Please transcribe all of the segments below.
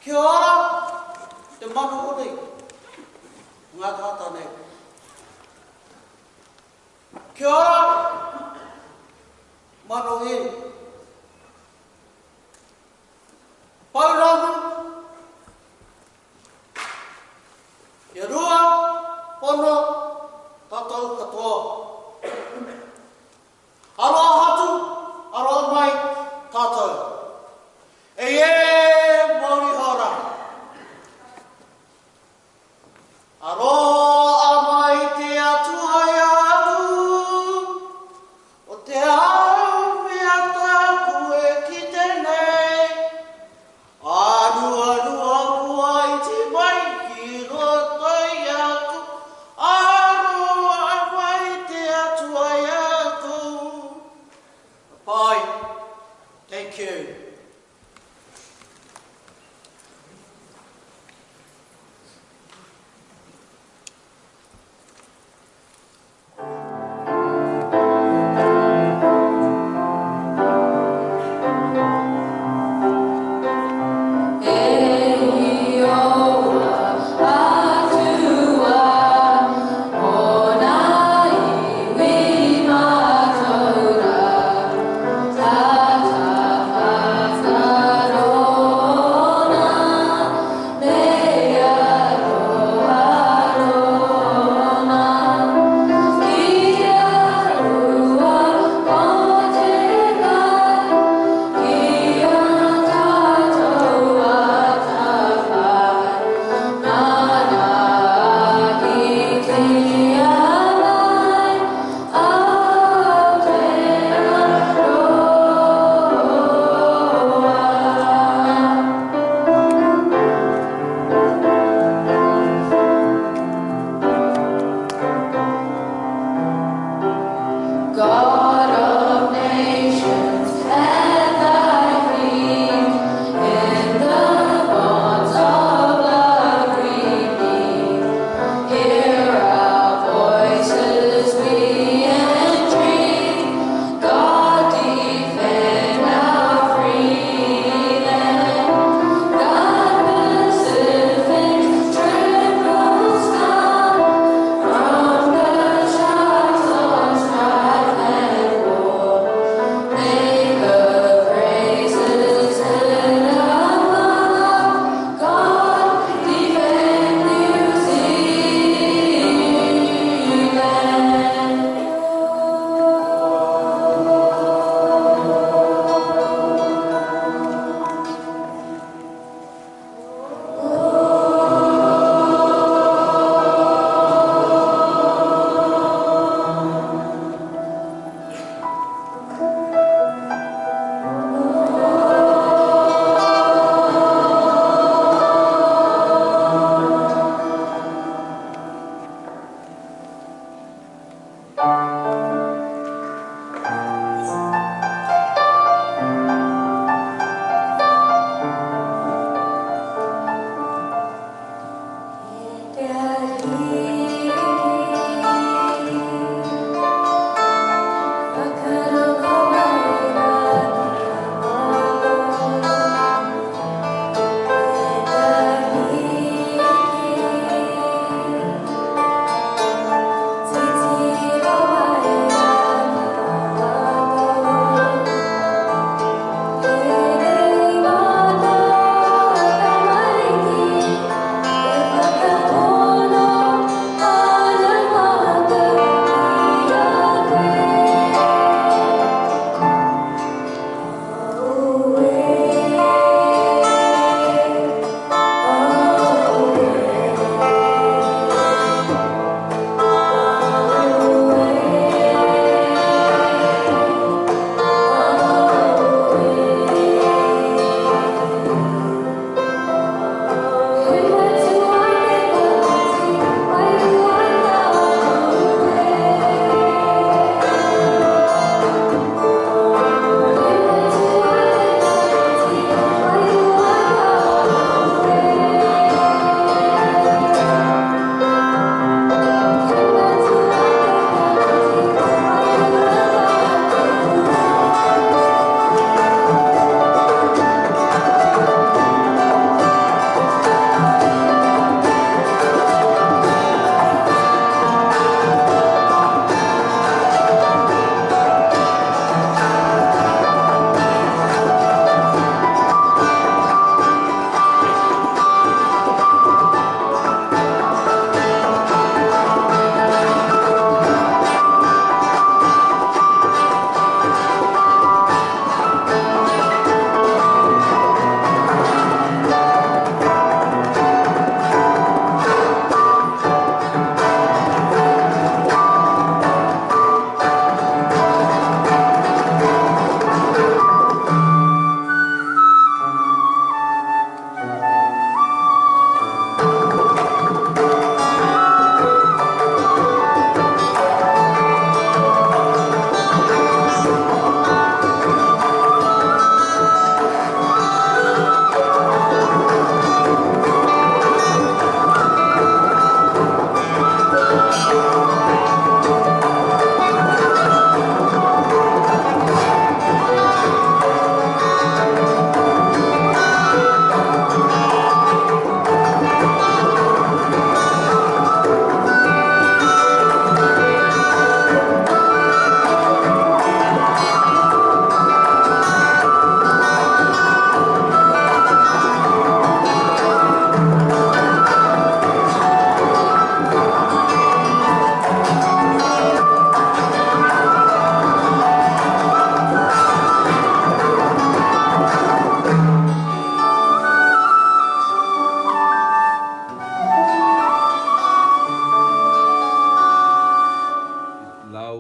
Kia ora, te manu uri, ngā tata nei. Kia ora, manu i. Paurama, e rua, pono, tātou katoa. Aroa hatu, aroa mai, tātou. Mauri hora. Aroa mai te atuhai atu, o te au mea taku e ki tenei. Arua ai te mai ki roto i aku, aroa mai te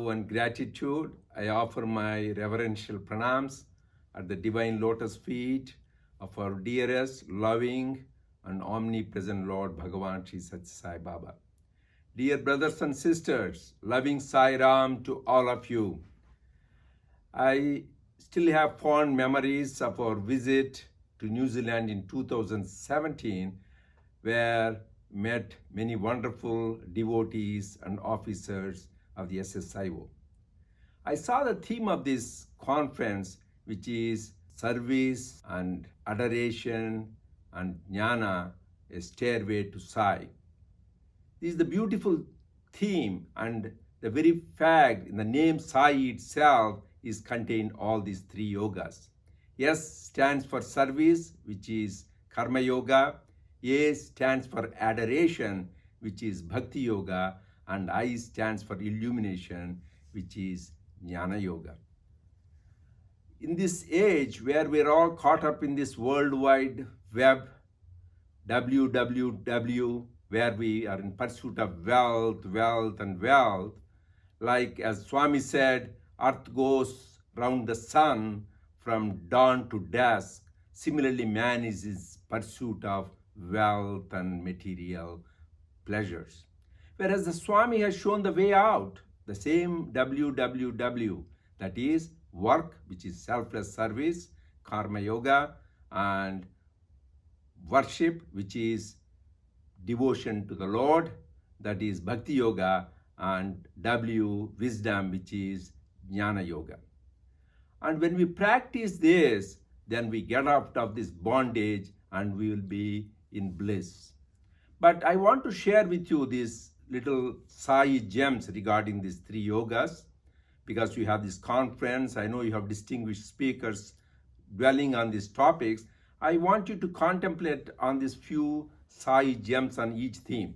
and gratitude, I offer my reverential pranams at the divine lotus feet of our dearest, loving, and omnipresent Lord Bhagavan Sri Sathya Sai Baba. Dear brothers and sisters, loving Sai Ram to all of you. I still have fond memories of our visit to New Zealand in 2017, where met many wonderful devotees and officers of the SSIO. I saw the theme of this conference, which is service and adoration and jnana, a stairway to Sai. This is the beautiful theme, and the very fact in the name Sai itself is contained all these three yogas. S stands for service, which is karma yoga. A stands for adoration, which is bhakti yoga, and I stands for illumination, which is jnana yoga. In this age where we're all caught up in this worldwide web, www, where we are in pursuit of wealth, and wealth, like as Swami said, earth goes round the sun from dawn to dusk. Similarly, man is in pursuit of wealth and material pleasures. Whereas the Swami has shown the way out, the same www, that is work, which is selfless service, karma yoga, and worship, which is devotion to the Lord, that is bhakti yoga, and W, wisdom, which is jnana yoga. And when we practice this, then we get out of this bondage and we will be in bliss. But I want to share with you these little Sai gems regarding these three yogas, because we have this conference. I know you have distinguished speakers dwelling on these topics. I want you to contemplate on these few Sai gems on each theme.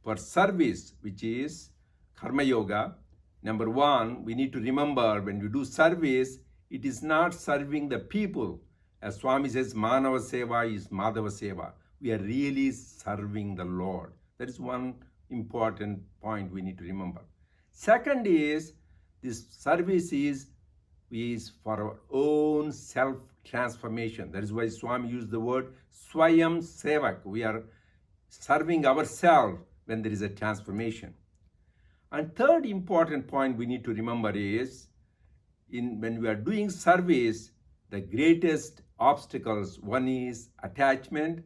For service, which is karma yoga, number one, we need to remember when we do service, it is not serving the people. As Swami says, Manava Seva is Madhava Seva. We are really serving the Lord. That is one important point we need to remember. Second is, this service is for our own self-transformation. That is why Swami used the word Swayam Sevak. We are serving ourselves when there is a transformation. And third important point we need to remember is, when we are doing service, the greatest obstacles, one is attachment,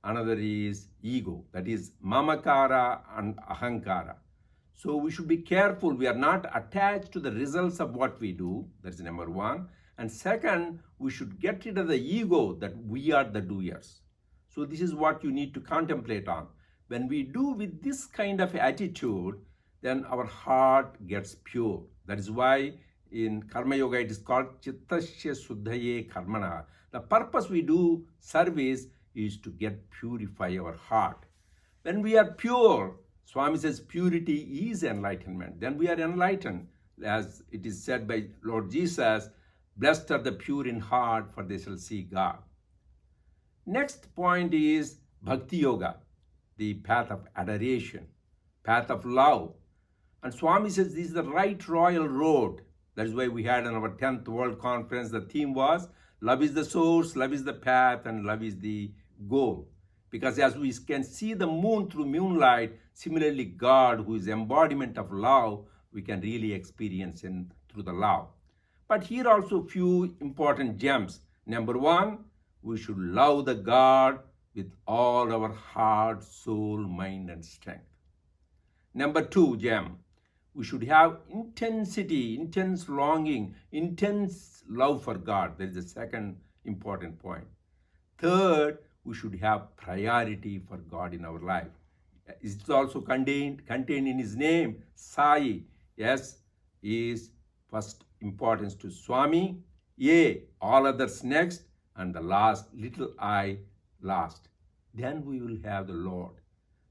another is ego, that is mamakara and ahankara. So we should be careful. We are not attached to the results of what we do. That's number one. And second, we should get rid of the ego that we are the doers. So this is what you need to contemplate on. When we do with this kind of attitude, then our heart gets pure. That is why in Karma Yoga it is called Chittasya Suddhaye Karmana. The purpose we do service is to purify our heart. When we are pure, Swami says purity is enlightenment. Then we are enlightened. As it is said by Lord Jesus, blessed are the pure in heart, for they shall see God. Next point is Bhakti Yoga, the path of adoration, path of love. And Swami says this is the right royal road. That is why we had on our 10th World Conference, the theme was love is the source, love is the path, and love is the goal. Because as we can see the moon through moonlight, similarly God, who is embodiment of love, we can really experience him through the love. But here also few important gems. Number one, we should love the God with all our heart, soul, mind, and strength. Number two gem, we should have intensity, intense longing, intense love for God. That is the second important point. Third, we should have priority for God in our life. It's also contained in his name, Sai. S is first importance to Swami, A, all others next, and the last, little I, last. Then we will have the Lord.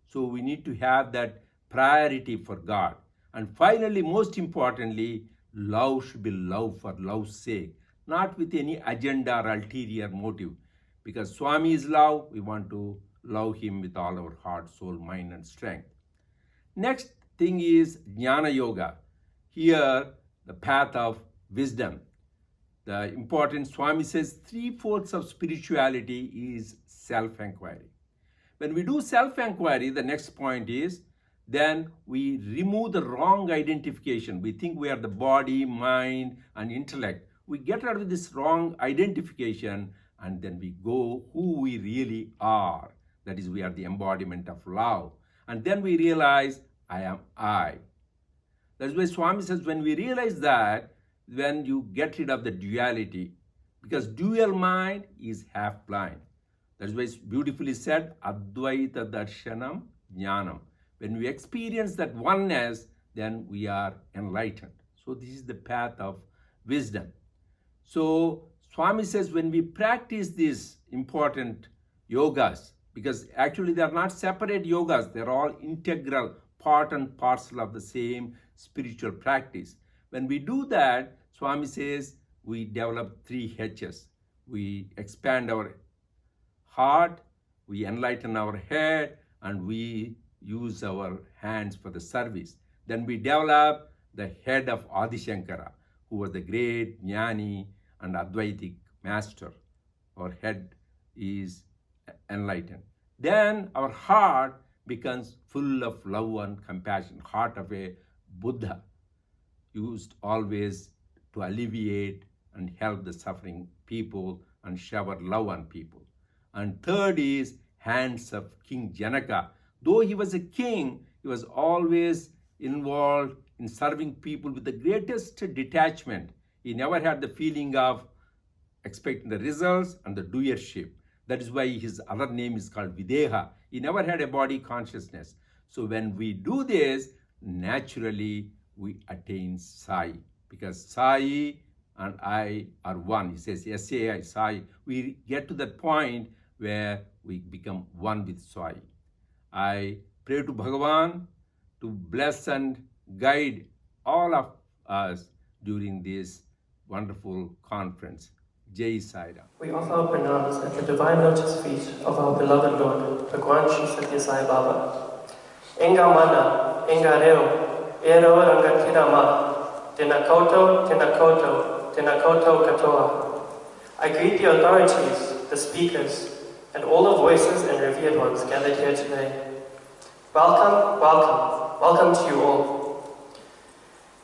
So we need to have that priority for God. And finally, most importantly, love should be love for love's sake, not with any agenda or ulterior motive. Because Swami is love, we want to love him with all our heart, soul, mind, and strength. Next thing is Jnana Yoga. here the path of wisdom. The important Swami says 3/4 of spirituality is self-inquiry. When we do self-inquiry, the next point is then we remove the wrong identification. We think we are the body, mind, and intellect. We get rid of this wrong identification and then we go who we really are. That is, we are the embodiment of love. And then we realize, I am I. That's why Swami says when we realize that, when you get rid of the duality, because dual mind is half blind. That's why it's beautifully said, Advaita Darshanam Jnanam. When we experience that oneness, then we are enlightened. So this is the path of wisdom. So Swami says when we practice these important yogas, because actually they are not separate yogas, they're all integral, part and parcel of the same spiritual practice. When we do that, Swami says we develop 3 H's. We expand our heart, we enlighten our head, and we use our hands for the service. Then we develop the head of Adi Shankara, who was the great Jnani and Advaitic master. Our head is enlightened. Then our heart becomes full of love and compassion, heart of a Buddha, used always to alleviate and help the suffering people and shower love on people. And third is hands of King Janaka. Though he was a king, he was always involved in serving people with the greatest detachment. He never had the feeling of expecting the results and the doership. That is why his other name is called Videha. He never had a body consciousness. So when we do this, naturally we attain Sai. Because Sai and I are one. He says, S-A-I, Sai. We get to that point where we become one with Sai. I pray to Bhagavan to bless and guide all of us during this wonderful conference. Jai Sai Ram. We offer our pranams at the divine lotus feet of our beloved Lord, Bhagwan Shri Sathya Sai Baba. Enga mana, enga reo, ero ranga kirama, tenakoto, tenakoto, tenakoto katoa. I greet the authorities, the speakers, and all the voices and revered ones gathered here today. Welcome, welcome, welcome to you all.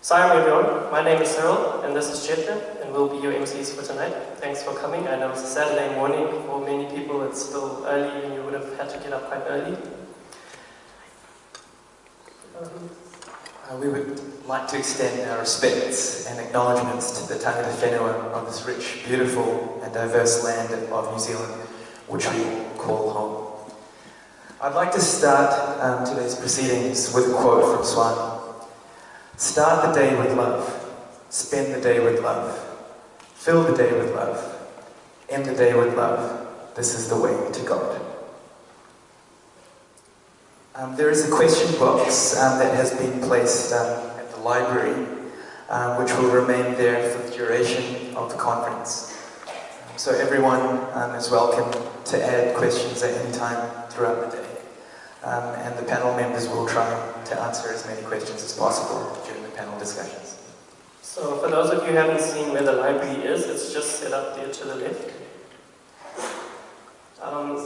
Salam everyone, my name is Cyril, and this is Chetan, and we'll be your MCs for tonight. Thanks for coming. I know it's a Saturday morning. For many people it's still early and you would have had to get up quite early. We would like to extend our respects and acknowledgements to the tangata whenua of this rich, beautiful and diverse land of New Zealand, which we call home. I'd like to start today's proceedings with a quote from Swami. Start the day with love, spend the day with love, fill the day with love, end the day with love. This is the way to God. There is a question box that has been placed at the library, which will remain there for the duration of the conference. So everyone is welcome to add questions at any time throughout the day. And the panel members will try to answer as many questions as possible during the panel discussions. So for those of you who haven't seen where the library is, it's just set up there to the left.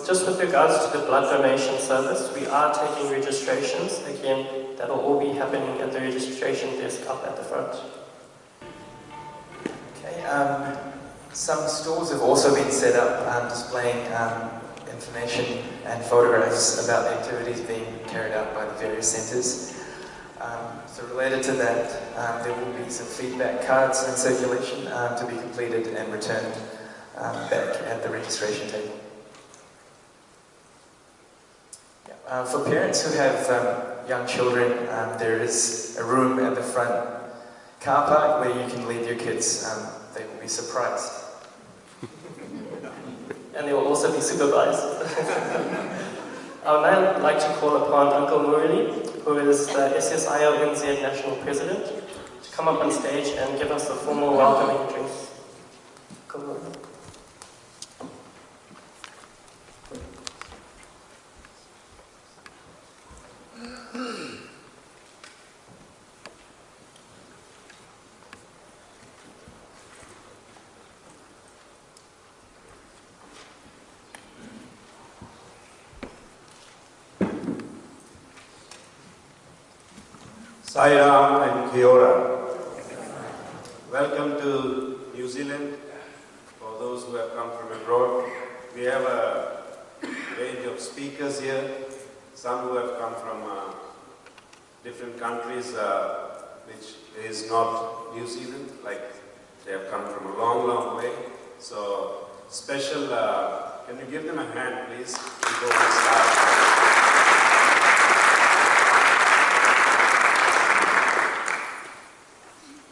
Just with regards to the blood donation service, we are taking registrations. Again, that will all be happening at the registration desk up at the front. Okay, some stalls have also been set up displaying information and photographs about the activities being carried out by the various centres. So related to that, there will be some feedback cards in circulation to be completed and returned back at the registration table. For parents who have young children, there is a room at the front car park where you can leave your kids. They will be surprised. And they will also be supervised. I would now like to call upon Uncle Murali, who is the SSIONZ National President, to come up on stage and give us a formal welcoming drink. Uncle Murali. Sairam and Kia ora. Welcome to New Zealand. For those who have come from abroad, we have a range of speakers here. Some who have come from different countries, which is not New Zealand, like they have come from a long, long way. So special, can you give them a hand, please, before we start?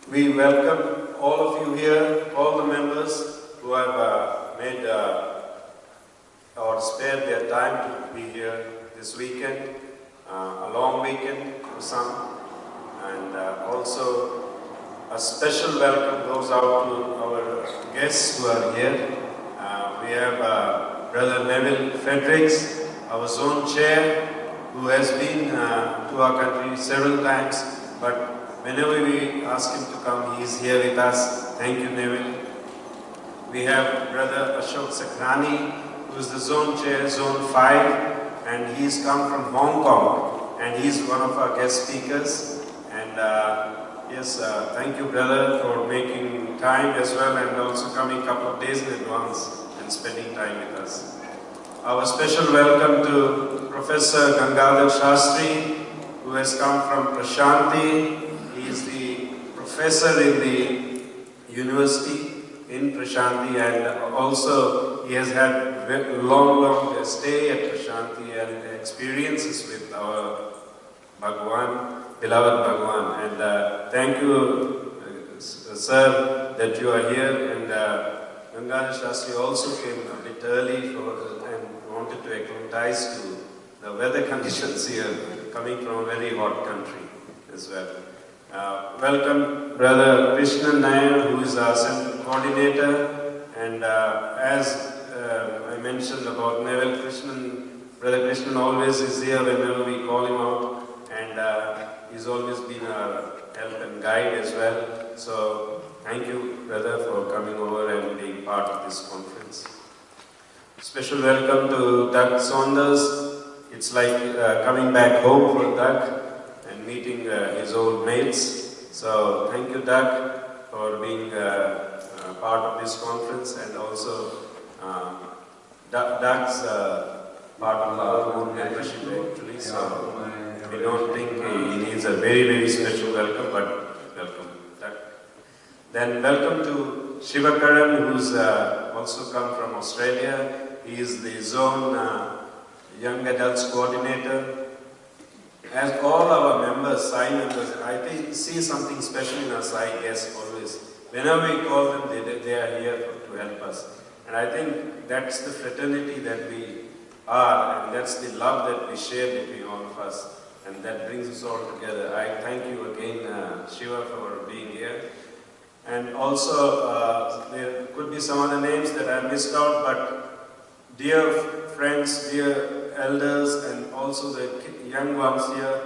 We welcome all of you here, all the members who have made or spared their time to be here this weekend, a long weekend for some, and also a special welcome goes out to our guests who are here. We have Brother Neville Fredericks, our zone chair, who has been to our country several times, but whenever we ask him to come, he is here with us. Thank you, Neville. We have Brother Ashok Sakhrani, who is the zone chair, zone 5, and he's come from Hong Kong, and he's one of our guest speakers. And yes, thank you, brother, for making time as well, and also coming a couple of days in advance and spending time with us. Our special welcome to Professor Gangadhar Sastry, who has come from Prashanti. He is the professor in the university in Prashanti, and also he has had long stay at Prashanti and experiences with our Bhagwan, beloved Bhagwan. And thank you, sir, that you are here. And Gangadhar Shastri also came a bit early and wanted to acclimatize to the weather conditions here, coming from a very hot country as well. Welcome Brother Krishnan Nair, who is our central coordinator, and as I mentioned about Neville Krishnan, Brother Krishnan always is here whenever we call him out, and he's always been our help and guide as well. So thank you, brother, for coming over and being part of this conference. Special welcome to Doug Saunders. It's like coming back home for Doug and meeting his old mates. So thank you, Doug, for being part of this conference, and also Doug's part of our own membership actually. So we don't think he needs a very, very special welcome, but welcome, Doug. Then welcome to Shivakaran, who's also come from Australia. He is the zone young adults coordinator. As all our members, Sai members, I think see something special in our Sai guests always. Whenever we call them, they are here to help us. And I think that's the fraternity that we are, and that's the love that we share between all of us, and that brings us all together. I thank you again, Shiva, for being here. And also, there could be some other names that I missed out, but dear friends, dear elders, and also the young ones here,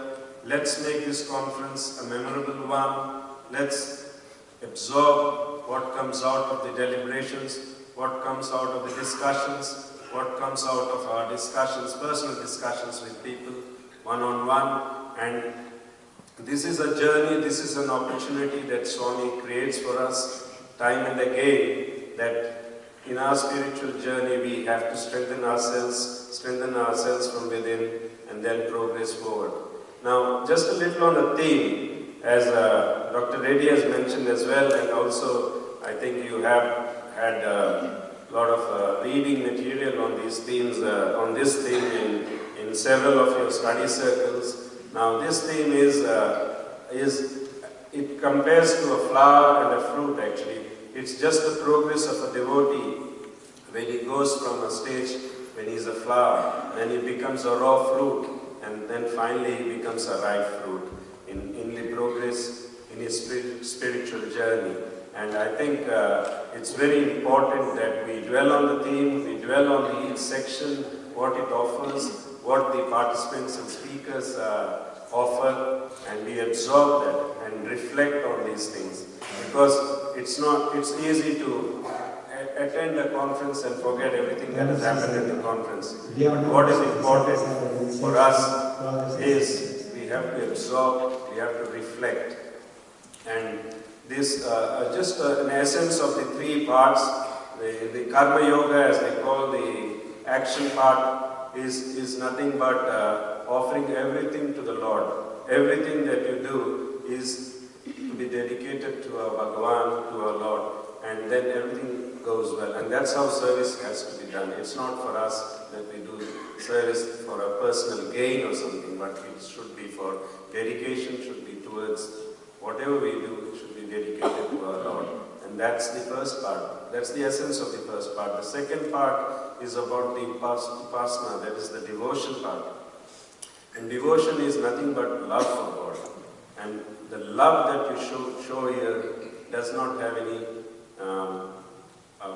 let's make this conference a memorable one. Let's absorb what comes out of the deliberations, what comes out of the discussions, what comes out of our discussions, personal discussions with people, one-on-one. And this is a journey, this is an opportunity that Swami creates for us time and again, that in our spiritual journey we have to strengthen ourselves from within, and then progress forward. Now, just a little on the theme, as Dr. Reddy has mentioned as well, and also I think you have had a lot of reading material on these themes, on this theme in several of your study circles. Now, this theme it compares to a flower and a fruit actually. It's just the progress of a devotee when he goes from a stage when he's a flower, then he becomes a raw fruit, and then finally he becomes a ripe fruit in the progress in his spiritual journey. And I think it's very important that we dwell on the theme, we dwell on each section, what it offers, what the participants and speakers offer, and we absorb that and reflect on these things. Because it's easy to attend a conference and forget everything that has happened in the conference. But what is important for us is we have to absorb, we have to reflect. And this, just an essence of the three parts, the karma yoga, as they call the action part, is nothing but offering everything to the Lord. Everything that you do is to be dedicated to our Bhagavan, to our Lord, and then everything goes well. And that's how service has to be done. It's not for us that we do service for a personal gain or something, but it should be for dedication, should be towards whatever we do, it should be dedicated to our Lord. And that's the first part. That's the essence of the first part. The second part is about the upasana, that is the devotion part. And devotion is nothing but love for God. And the love that you show here does not have any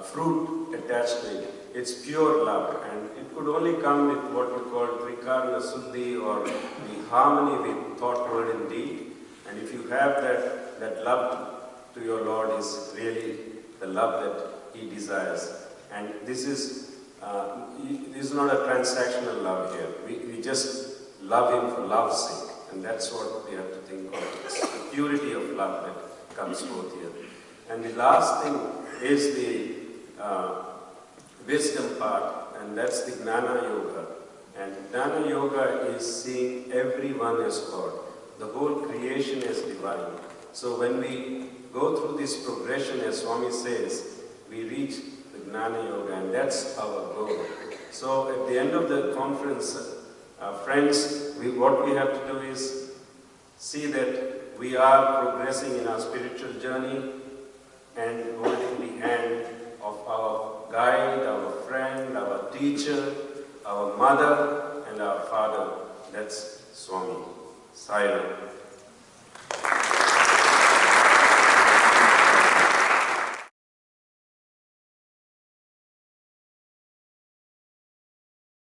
fruit attached to it. It's pure love, and it could only come with what we call trikarna suddhi, or the harmony with thought, word and deed. And if you have that love to your Lord is really the love that He desires. And this is not a transactional love here. We just love Him for love's sake, and that's what we have to think of. It's the purity of love that comes forth here. And the last thing is the wisdom part, and that's the Gnana Yoga. And Gnana Yoga is seeing everyone as God, the whole creation as divine. So when we go through this progression, as Swami says, we reach the Gnana Yoga, and that's our goal. So at the end of the conference, friends, what we have to do is see that we are progressing in our spiritual journey and holding the hand of our guide, our friend, our teacher, our mother, and our father. That's Swami. Sai Ram.